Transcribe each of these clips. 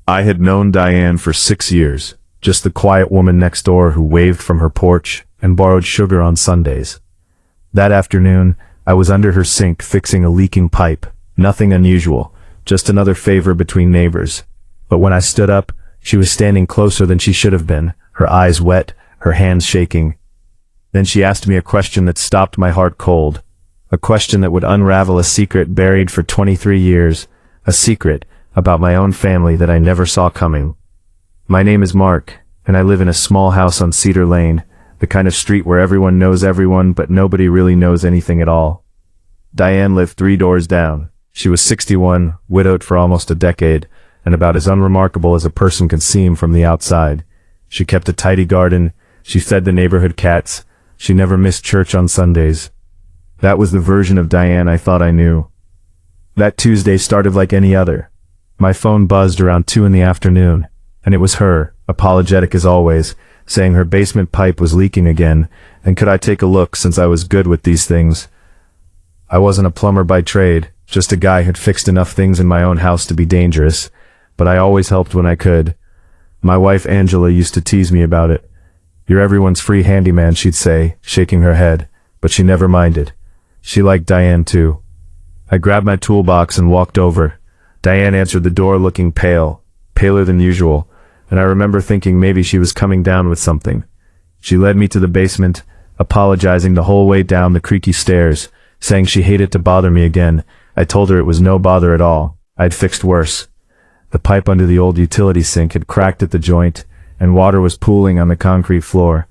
I had known Diane for 6 years, just the quiet woman next door who waved from her porch and borrowed sugar on Sundays. That afternoon, I was under her sink fixing a leaking pipe, nothing unusual, just another favor between neighbors. But when I stood up, she was standing closer than she should have been, her eyes wet, her hands shaking. Then she asked me a question that stopped my heart cold, a question that would unravel a secret buried for 23 years, a secret about my own family that I never saw coming. My name is Mark, and I live in a small house on Cedar Lane, the kind of street where everyone knows everyone but nobody really knows anything at all. Diane lived 3 doors down. She was 61, widowed for almost a decade, and about as unremarkable as a person can seem from the outside. She kept a tidy garden, she fed the neighborhood cats, she never missed church on Sundays. That was the version of Diane I thought I knew. That Tuesday started like any other. My phone buzzed around 2 in the afternoon, and it was her, apologetic as always, saying her basement pipe was leaking again, and could I take a look since I was good with these things. I wasn't a plumber by trade, just a guy who'd fixed enough things in my own house to be dangerous, but I always helped when I could. My wife Angela used to tease me about it. "You're everyone's free handyman," she'd say, shaking her head, but she never minded. She liked Diane too. I grabbed my toolbox and walked over. Diane answered the door looking pale, paler than usual, and I remember thinking maybe she was coming down with something. She led me to the basement, apologizing the whole way down the creaky stairs, saying she hated to bother me again. I told her it was no bother at all. I'd fixed worse. The pipe under the old utility sink had cracked at the joint, and water was pooling on the concrete floor.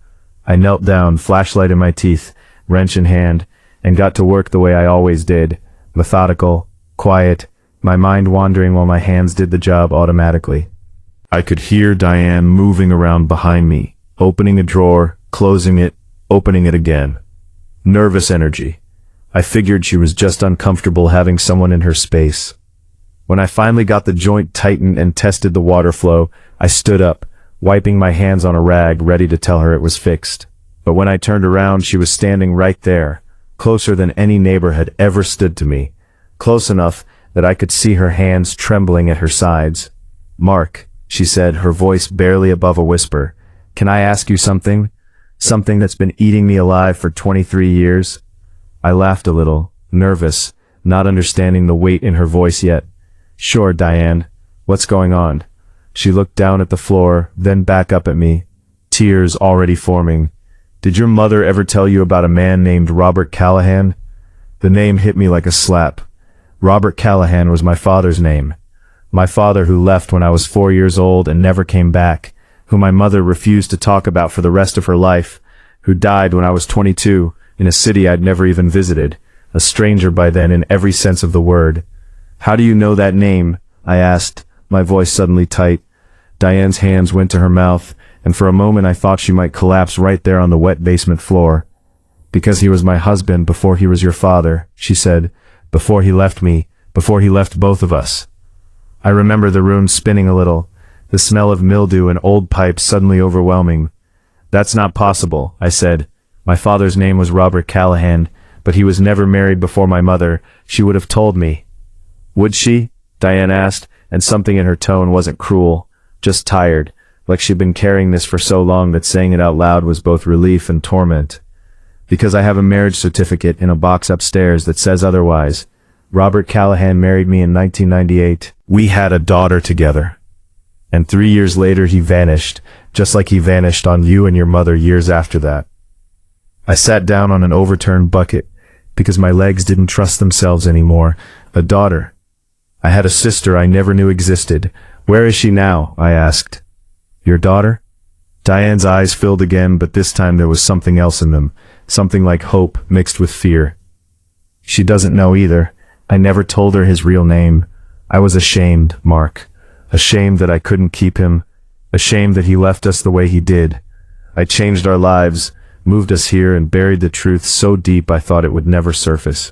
I knelt down, flashlight in my teeth, wrench in hand, and got to work the way I always did, methodical, quiet, my mind wandering while my hands did the job automatically. I could hear Diane moving around behind me, opening a drawer, closing it, opening it again. Nervous energy. I figured she was just uncomfortable having someone in her space. When I finally got the joint tightened and tested the water flow, I stood up, wiping my hands on a rag, ready to tell her it was fixed. But when I turned around, she was standing right there, closer than any neighbor had ever stood to me, close enough that I could see her hands trembling at her sides. "Mark," she said, her voice barely above a whisper, "can I ask you something? Something that's been eating me alive for 23 years? I laughed a little, nervous, not understanding the weight in her voice yet. "Sure, Diane. What's going on?" She looked down at the floor, then back up at me, tears already forming. "Did your mother ever tell you about a man named Robert Callahan?" The name hit me like a slap. Robert Callahan was my father's name. My father, who left when I was 4 years old and never came back, who my mother refused to talk about for the rest of her life, who died when I was 22, in a city I'd never even visited, a stranger by then in every sense of the word. "How do you know that name?" I asked, my voice suddenly tight. Diane's hands went to her mouth, and for a moment I thought she might collapse right there on the wet basement floor. "Because he was my husband before he was your father," she said, "before he left me, before he left both of us." I remember the room spinning a little, the smell of mildew and old pipes suddenly overwhelming. "That's not possible," I said. "My father's name was Robert Callahan, but he was never married before my mother. She would have told me." "Would she?" Diane asked, and something in her tone wasn't cruel, just tired, like she'd been carrying this for so long that saying it out loud was both relief and torment. "Because I have a marriage certificate in a box upstairs that says otherwise. Robert Callahan married me in 1998. We had a daughter together. And 3 years later he vanished, just like he vanished on you and your mother years after that." I sat down on an overturned bucket, because my legs didn't trust themselves anymore. A daughter. I had a sister I never knew existed. "Where is she now?" I asked. "Your daughter?" Diane's eyes filled again, but this time there was something else in them, something like hope mixed with fear. "She doesn't know either. I never told her his real name. I was ashamed, Mark. Ashamed that I couldn't keep him. Ashamed that he left us the way he did. I changed our lives, moved us here, and buried the truth so deep I thought it would never surface."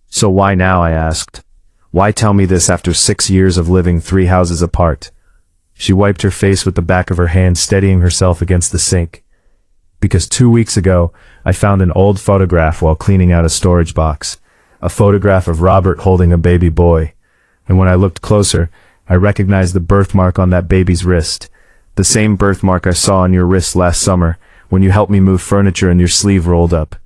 "So why now?" I asked. "Why tell me this after 6 years of living 3 houses apart?" She wiped her face with the back of her hand, steadying herself against the sink. "Because 2 weeks ago, I found an old photograph while cleaning out a storage box. A photograph of Robert holding a baby boy. And when I looked closer, I recognized the birthmark on that baby's wrist. The same birthmark I saw on your wrist last summer, when you helped me move furniture and your sleeve rolled up.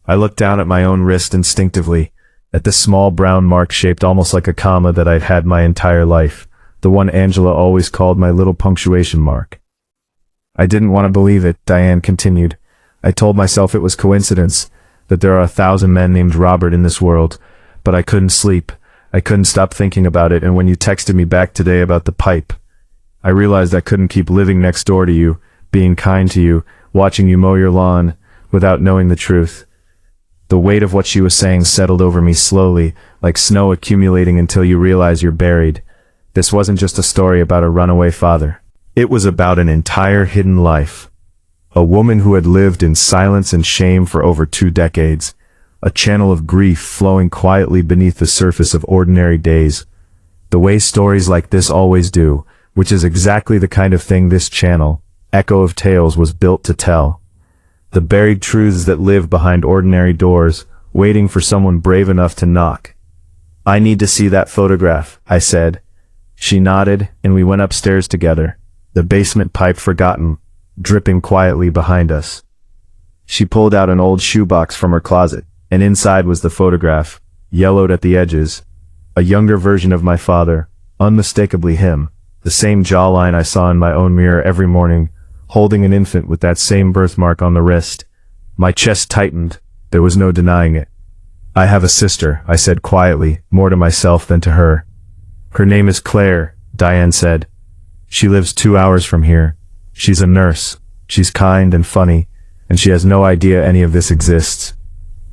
I looked down at my own wrist instinctively, at the small brown mark shaped almost like a comma that I'd had my entire life, the one Angela always called my little punctuation mark. I didn't want to believe it, Diane continued. I told myself it was coincidence, that there are 1,000 men named Robert in this world, but I couldn't sleep. I couldn't stop thinking about it, and when you texted me back today about the pipe, I realized I couldn't keep living next door to you, being kind to you, watching you mow your lawn, without knowing the truth. The weight of what she was saying settled over me slowly, like snow accumulating until you realize you're buried. This wasn't just a story about a runaway father. It was about an entire hidden life. A woman who had lived in silence and shame for over 2 decades. A channel of grief flowing quietly beneath the surface of ordinary days. The way stories like this always do, which is exactly the kind of thing this channel, Echo of Tales, was built to tell. The buried truths that live behind ordinary doors, waiting for someone brave enough to knock. I need to see that photograph, I said. She nodded, and we went upstairs together, the basement pipe forgotten, dripping quietly behind us. She pulled out an old shoebox from her closet, and inside was the photograph, yellowed at the edges. A younger version of my father, unmistakably him, the same jawline I saw in my own mirror every morning, holding an infant with that same birthmark on the wrist. My chest tightened. There was no denying it. I have a sister, I said quietly, more to myself than to her. Her name is Claire, Diane said. She lives 2 hours from here. She's a nurse. She's kind and funny, and she has no idea any of this exists.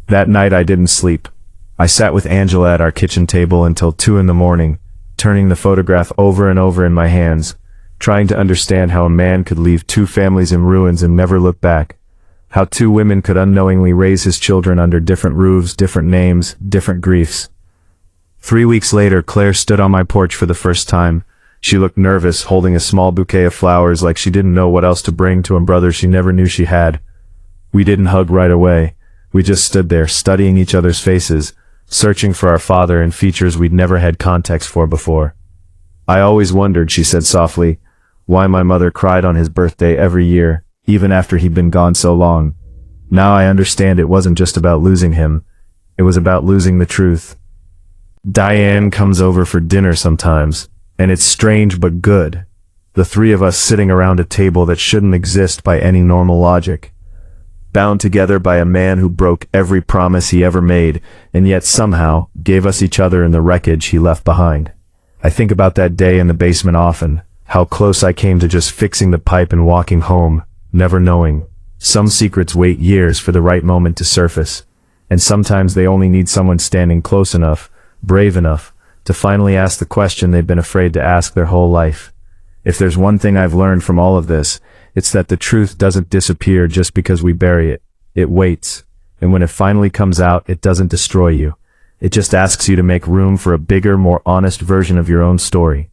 That night I didn't sleep. I sat with Angela at our kitchen table until 2 in the morning, turning the photograph over and over in my hands, trying to understand how a man could leave 2 families in ruins and never look back, how 2 women could unknowingly raise his children under different roofs, different names, different griefs. 3 weeks later, Claire stood on my porch for the first time. She looked nervous, holding a small bouquet of flowers like she didn't know what else to bring to a brother she never knew she had. We didn't hug right away. We just stood there, studying each other's faces, searching for our father in features we'd never had context for before. I always wondered, she said softly, why my mother cried on his birthday every year, even after he'd been gone so long. Now I understand it wasn't just about losing him. It was about losing the truth. Diane comes over for dinner sometimes, and it's strange but good. The 3 of us sitting around a table that shouldn't exist by any normal logic. Bound together by a man who broke every promise he ever made, and yet somehow gave us each other in the wreckage he left behind. I think about that day in the basement often, how close I came to just fixing the pipe and walking home, never knowing. Some secrets wait years for the right moment to surface, and sometimes they only need someone standing close enough, brave enough, to finally ask the question they've been afraid to ask their whole life. If there's one thing I've learned from all of this, it's that the truth doesn't disappear just because we bury it. It waits, and when it finally comes out, it doesn't destroy you. It just asks you to make room for a bigger, more honest version of your own story.